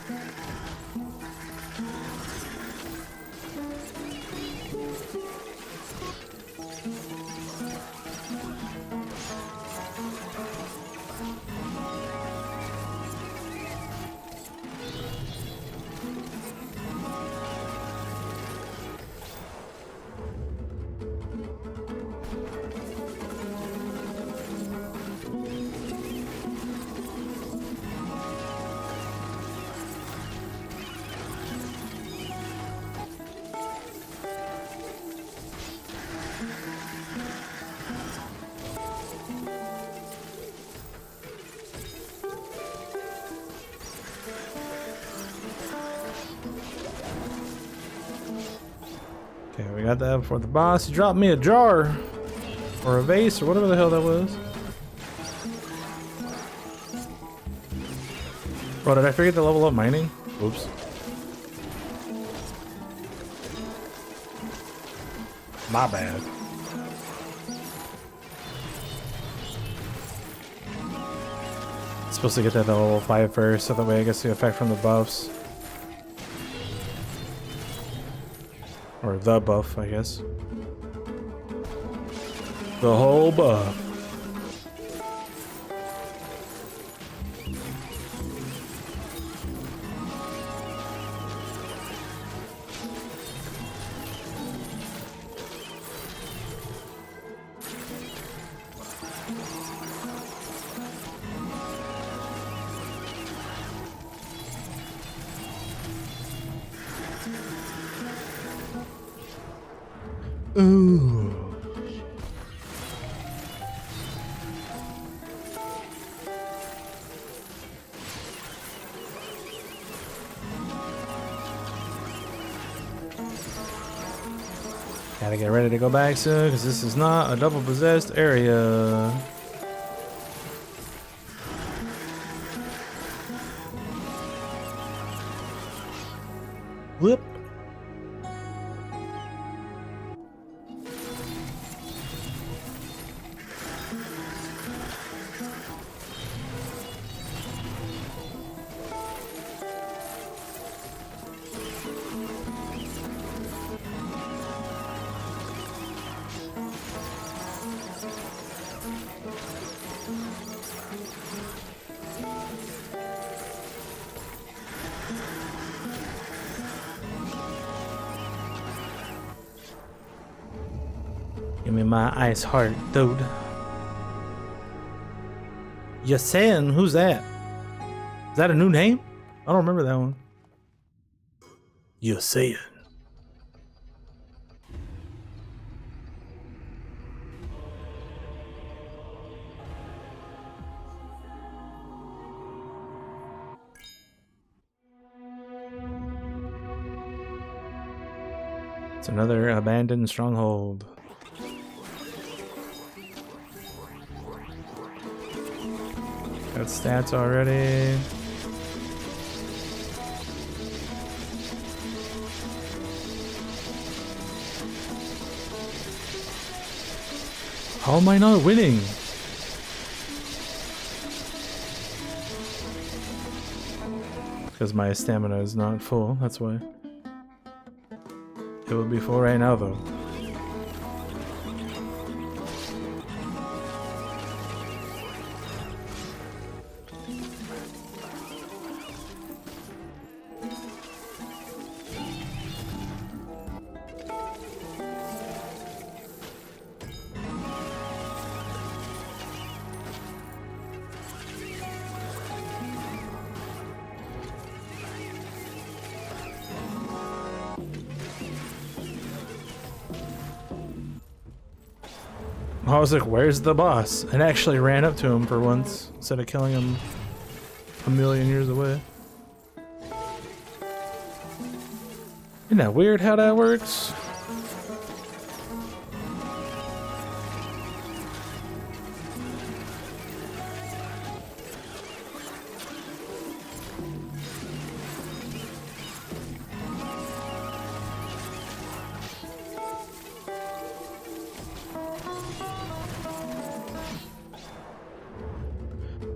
got that before the boss. He dropped me a jar. Or a vase, or whatever the hell that was. Bro, did I forget to level up mining? Oops. My bad. Supposed to get that to level 5 first, so that way I get the effect from the buffs. Or the buff, I guess. The whole buff. Ooh. Gotta get ready to go back soon, because this is not a double possessed area. Whoop. Give me my ice heart, dude. Yasan, who's that? Is that a new name? I don't remember that one. Yasan. It's another abandoned stronghold. Got stats already. How am I not winning? Because my stamina is not full, that's why. It would be full right now though. I was like, where's the boss? And actually ran up to him for once, instead of killing him a million years away. Isn't that weird how that works?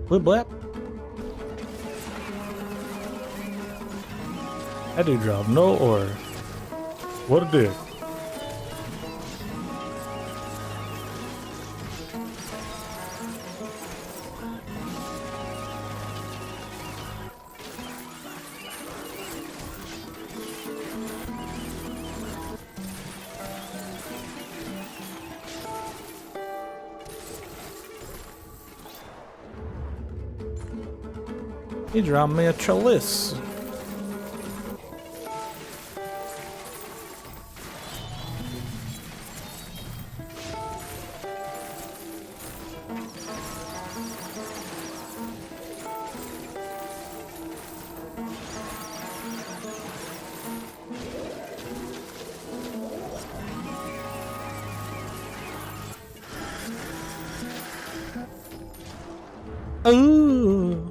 Blip blap. That dude dropped no ore. What a dick. He dropped me a chalice. Ooh.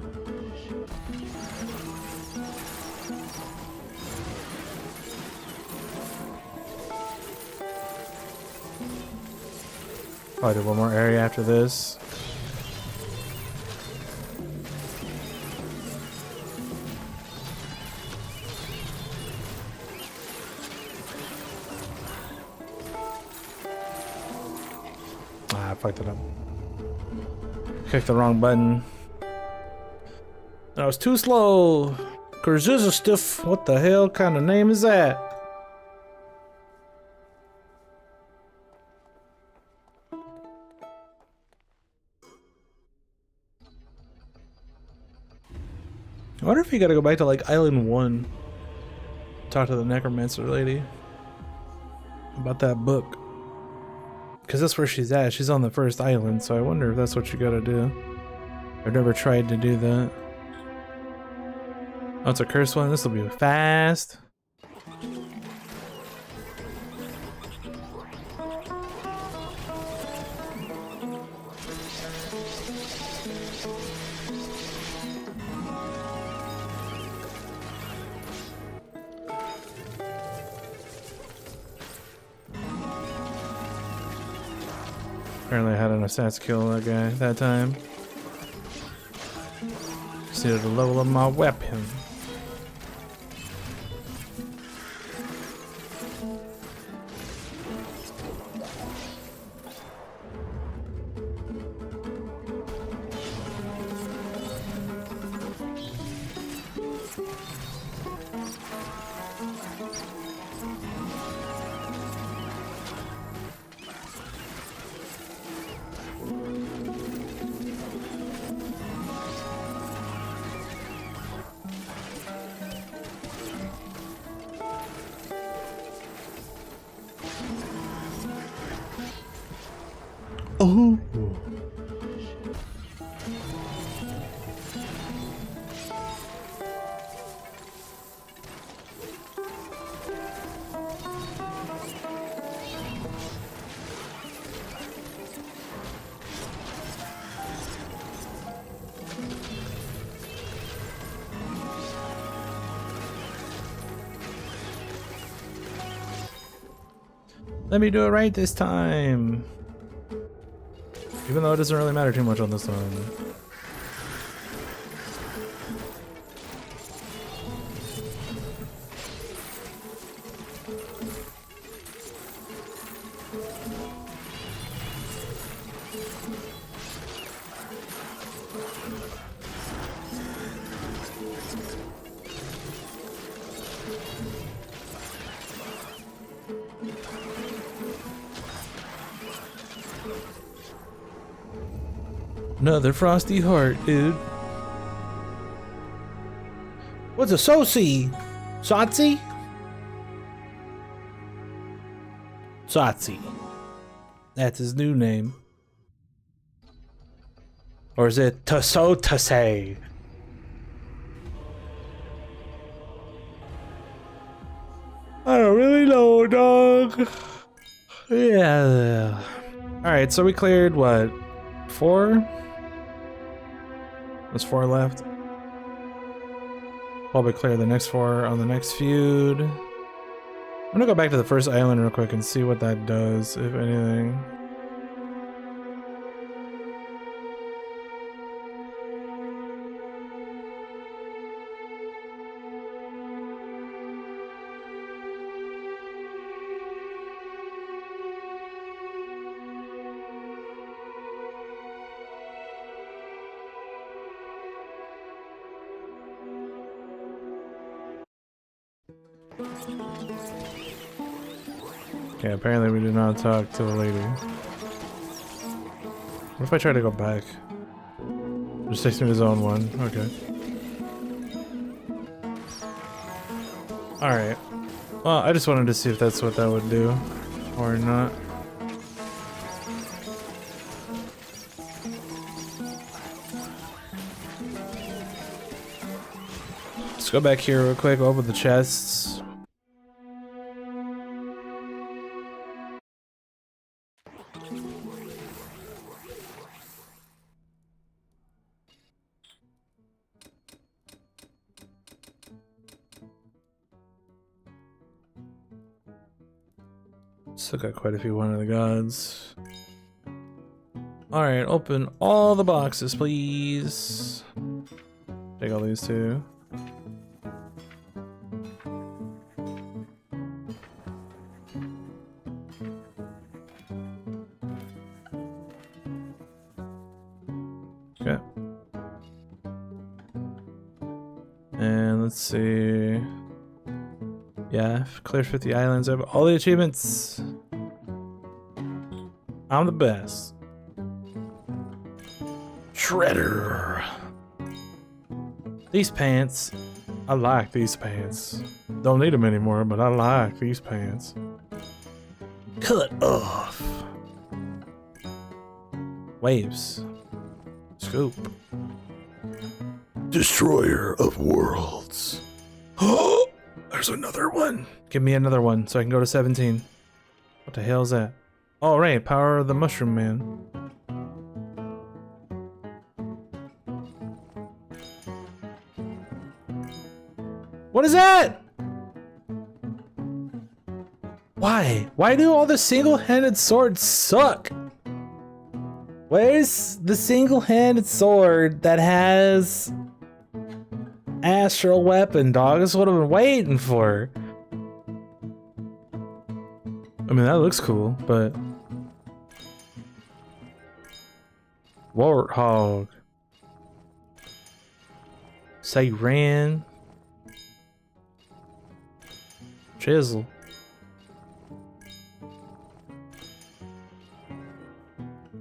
Probably do one more area after this. Ah, I fucked it up. Clicked the wrong button. I was too slow. Kurzuzastuff. What the hell kind of name is that? I wonder if you gotta go back to like Island 1. Talk to the necromancer lady about that book. Because that's where she's at. She's on the first island, so I wonder if that's what you gotta do. I've never tried to do that. Oh, it's a cursed one. This will be fast. Apparently I had enough stats to kill that guy that time. Just needed to level up my weapon. Oh. Let me do it right this time. Even though it doesn't really matter too much on this one. Another frosty heart, dude. What's a soci? Satsi? Satsi. That's his new name. Or is it Tasotase? I don't really know, dog. Yeah. Alright, so we cleared what? 4? There's 4 left. Probably clear the next 4 on the next feud. I'm gonna go back to the first island real quick and see what that does, if anything. Okay, apparently we did not talk to the lady. What if I try to go back? Just takes me to zone 1. Okay. Alright. Well, I just wanted to see if that's what that would do. Or not. Let's go back here real quick, open the chests. Still got quite a few One of the Gods. Alright, open all the boxes, please. Take all these too. Okay. And let's see. Yeah, clear 50 islands. I have all the achievements. I'm the best. Shredder. These pants. I like these pants. Don't need them anymore, but I like these pants. Cut off. Waves. Scoop. Destroyer of worlds. Oh, there's another one. Give me another one so I can go to 17. What the hell is that? Oh, right, power of the mushroom man. What is that? Why? Why do all the single-handed swords suck? Where's the single-handed sword that has astral weapon, dog? That's what I've been waiting for. I mean, that looks cool, but... Warthog. Siren. Chisel.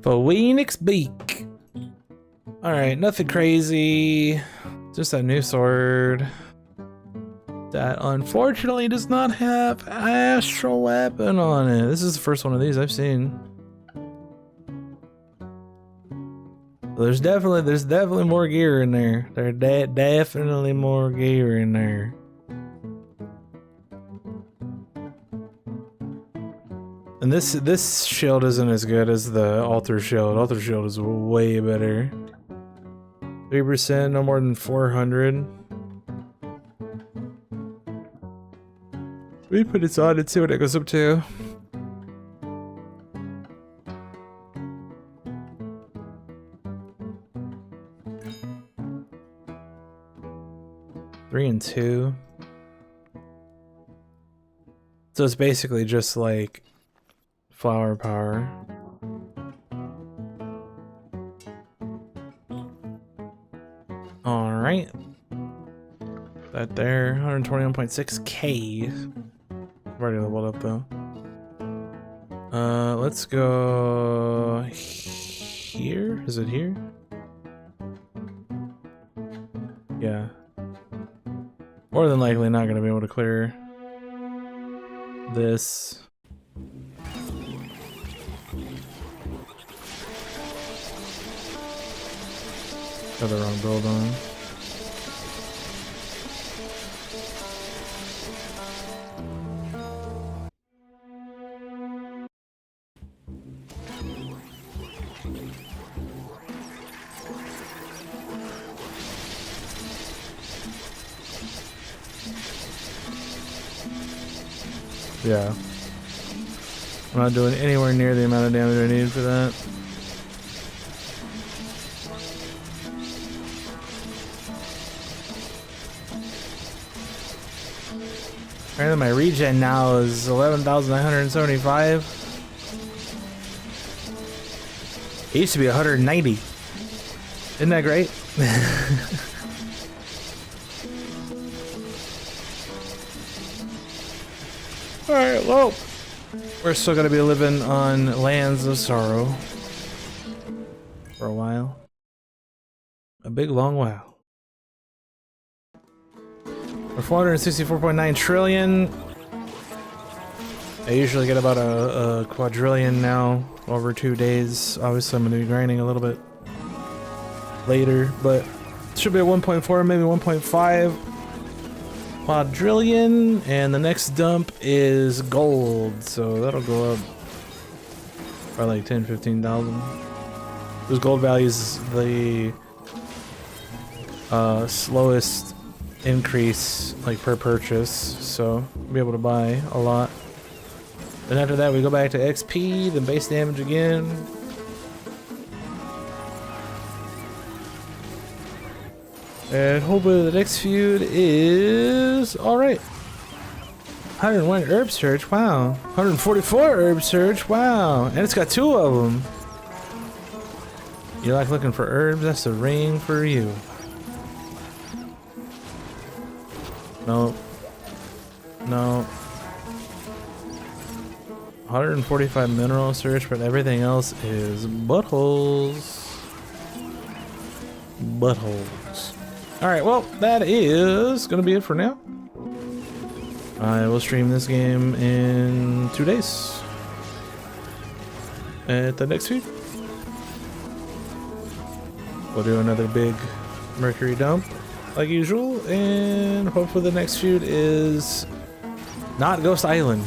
Phoenix Beak. Alright, nothing crazy. Just a new sword that unfortunately does not have astral weapon on it. This is the first one of these I've seen. There's definitely more gear in there. There's definitely more gear in there. And this shield isn't as good as the altar shield. Altar shield is way better. 3%, no more than 400. We put it on and see what it goes up to. Three and 2. So it's basically just like flower power. All right, that there, 121.6k. I've already leveled up though. Let's go here. Is it here? Yeah. More than likely not gonna be able to clear this. Got the wrong build on. Yeah. I'm not doing anywhere near the amount of damage I need for that. Apparently my regen now is 11,975. It used to be 190. Isn't that great? Alright, well, we're still gonna be living on Lands of Sorrow for a while. A big long while. We're 464.9 trillion. I usually get about a quadrillion now over 2 days. Obviously I'm gonna be grinding a little bit later, but it should be at 1.4, maybe 1.5 quadrillion, and the next dump is gold, so that'll go up by like 10-15,000. Those gold values the slowest increase like per purchase, so I'll be able to buy a lot. Then after that, we go back to XP, then base damage again. And hopefully the next feud is alright. 101 herb search, wow. 144 herb search, wow. And it's got 2 of them. You like looking for herbs? That's the ring for you. No. No. 145 mineral search, but everything else is buttholes. Buttholes. Alright, well, that is gonna be it for now. I will stream this game in 2 days. At the next feud. We'll do another big mercury dump, like usual, and hopefully the next feud is not Ghost Island.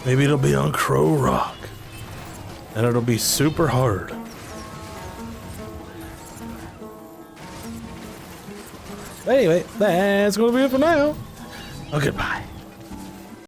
Maybe it'll be on Crow Rock, and it'll be super hard. Anyway, that's gonna be it for now. Oh, goodbye.